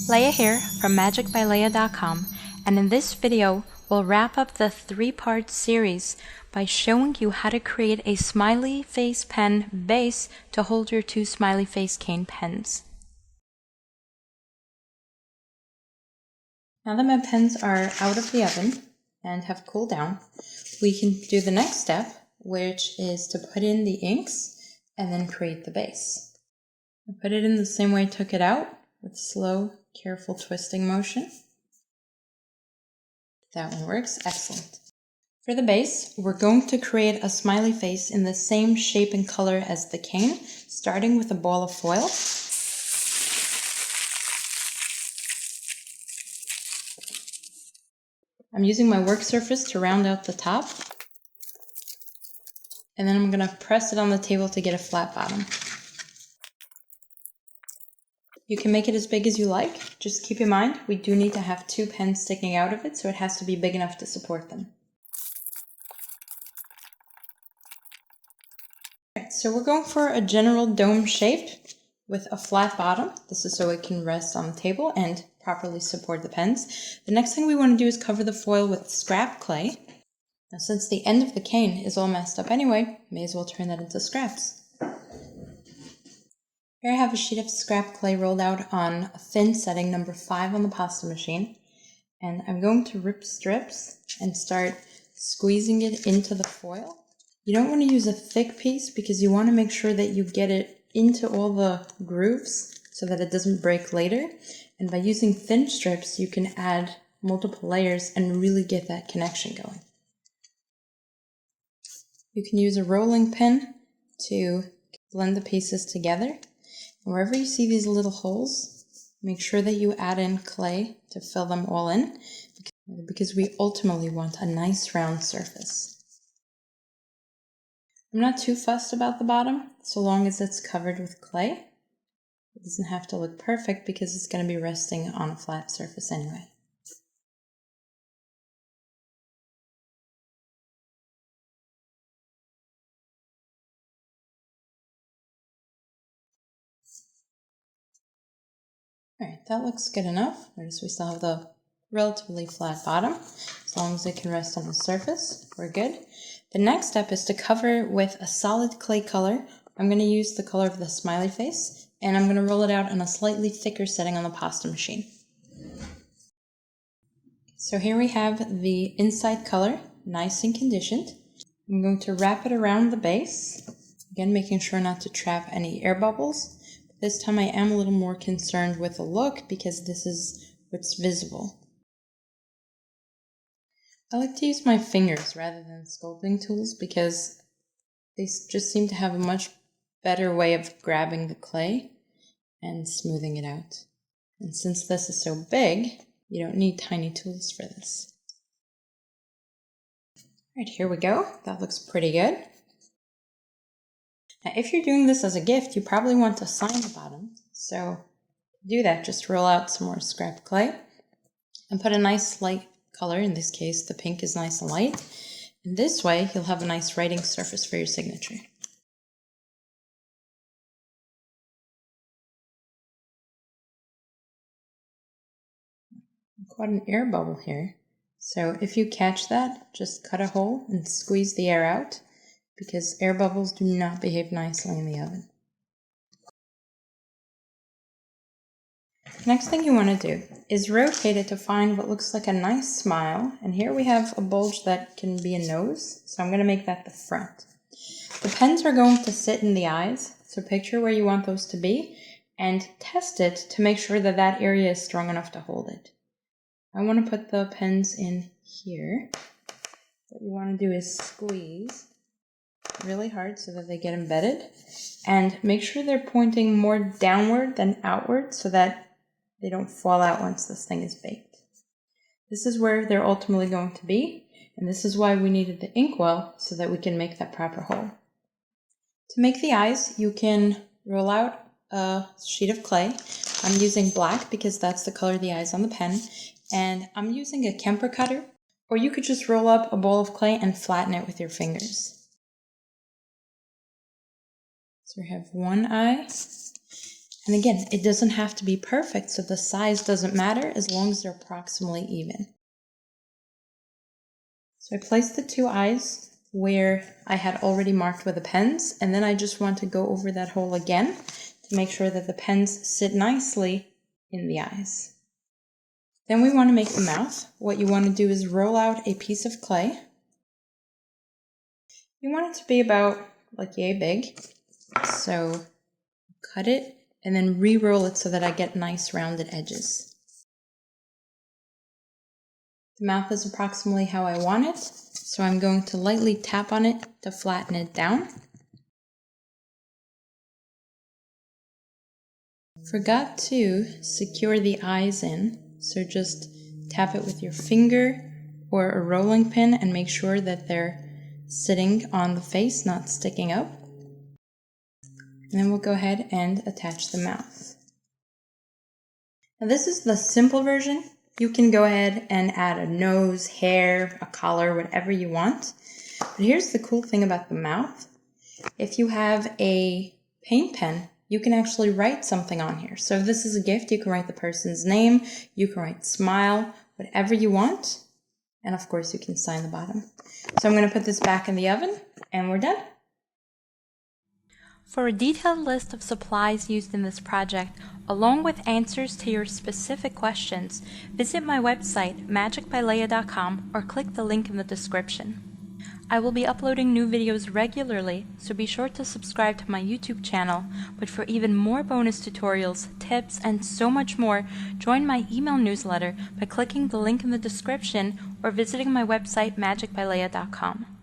Leah here from MagicByLeah.com, and in this video we'll wrap up the three-part series by showing you how to create a smiley face pen base to hold your two smiley face cane pens. Now that my pens are out of the oven and have cooled down, we can do the next step, which is to put in the inks and then create the base. I put it in the same way I took it out, with slow, careful twisting motion. That one works, excellent. For the base, we're going to create a smiley face in the same shape and color as the cane, starting with a ball of foil. I'm using my work surface to round out the top, and then I'm going to press it on the table to get a flat bottom. You can make it as big as you like. Just keep in mind, we do need to have two pens sticking out of it, so it has to be big enough to support them. Alright, so we're going for a general dome shape with a flat bottom. This is so it can rest on the table and properly support the pens. The next thing we want to do is cover the foil with scrap clay. Now, since the end of the cane is all messed up anyway, may as well turn that into scraps. Here I have a sheet of scrap clay rolled out on a thin setting, number 5 on the pasta machine. And I'm going to rip strips and start squeezing it into the foil. You don't want to use a thick piece because you want to make sure that you get it into all the grooves so that it doesn't break later. And by using thin strips, you can add multiple layers and really get that connection going. You can use a rolling pin to blend the pieces together. Wherever you see these little holes, make sure that you add in clay to fill them all in, because we ultimately want a nice round surface. I'm not too fussed about the bottom, so long as it's covered with clay. It doesn't have to look perfect because it's going to be resting on a flat surface anyway. Alright, that looks good enough. Notice we still have the relatively flat bottom. As long as it can rest on the surface, we're good. The next step is to cover with a solid clay color. I'm going to use the color of the smiley face, and I'm going to roll it out on a slightly thicker setting on the pasta machine. So here we have the inside color, nice and conditioned. I'm going to wrap it around the base, again making sure not to trap any air bubbles. This time I am a little more concerned with the look because this is what's visible. I like to use my fingers rather than sculpting tools because they just seem to have a much better way of grabbing the clay and smoothing it out. And since this is so big, you don't need tiny tools for this. Alright, here we go. That looks pretty good. Now, if you're doing this as a gift, you probably want to sign the bottom. So to do that, just roll out some more scrap clay and put a nice light color. In this case, the pink is nice and light. And this way, you'll have a nice writing surface for your signature. Quite an air bubble here. So if you catch that, just cut a hole and squeeze the air out, because air bubbles do not behave nicely in the oven. Next thing you want to do is rotate it to find what looks like a nice smile. And here we have a bulge that can be a nose, so I'm going to make that the front. The pens are going to sit in the eyes, so picture where you want those to be and test it to make sure that that area is strong enough to hold it. I want to put the pens in here. What you want to do is squeeze really hard so that they get embedded, and make sure they're pointing more downward than outward so that they don't fall out once this thing is baked. This is where they're ultimately going to be, and this is why we needed the inkwell so that we can make that proper hole. To make the eyes, you can roll out a sheet of clay. I'm using black because that's the color of the eyes on the pen, and I'm using a Kemper cutter, or you could just roll up a ball of clay and flatten it with your fingers. So we have one eye, And again, it doesn't have to be perfect, so the size doesn't matter as long as they're approximately even. So I placed the 2 eyes where I had already marked with the pens, and then I just want to go over that hole again to make sure that the pens sit nicely in the eyes. Then we want to make the mouth. What you want to do is roll out a piece of clay. You want it to be about like yay big. So cut it and then re-roll it so that I get nice rounded edges. The mouth is approximately how I want it, so I'm going to lightly tap on it to flatten it down. Forgot to secure the eyes in, so just tap it with your finger or a rolling pin and make sure that they're sitting on the face, not sticking up. And then we'll go ahead and attach the mouth. Now this is the simple version. You can go ahead and add a nose, hair, a collar, whatever you want. But here's the cool thing about the mouth. If you have a paint pen, you can actually write something on here. So if this is a gift, you can write the person's name, you can write smile, whatever you want. And of course you can sign the bottom. So I'm going to put this back in the oven and we're done. For a detailed list of supplies used in this project, along with answers to your specific questions, visit my website, MagicByLeah.com, or click the link in the description. I will be uploading new videos regularly, so be sure to subscribe to my YouTube channel, but for even more bonus tutorials, tips, and so much more, join my email newsletter by clicking the link in the description or visiting my website, MagicByLeah.com.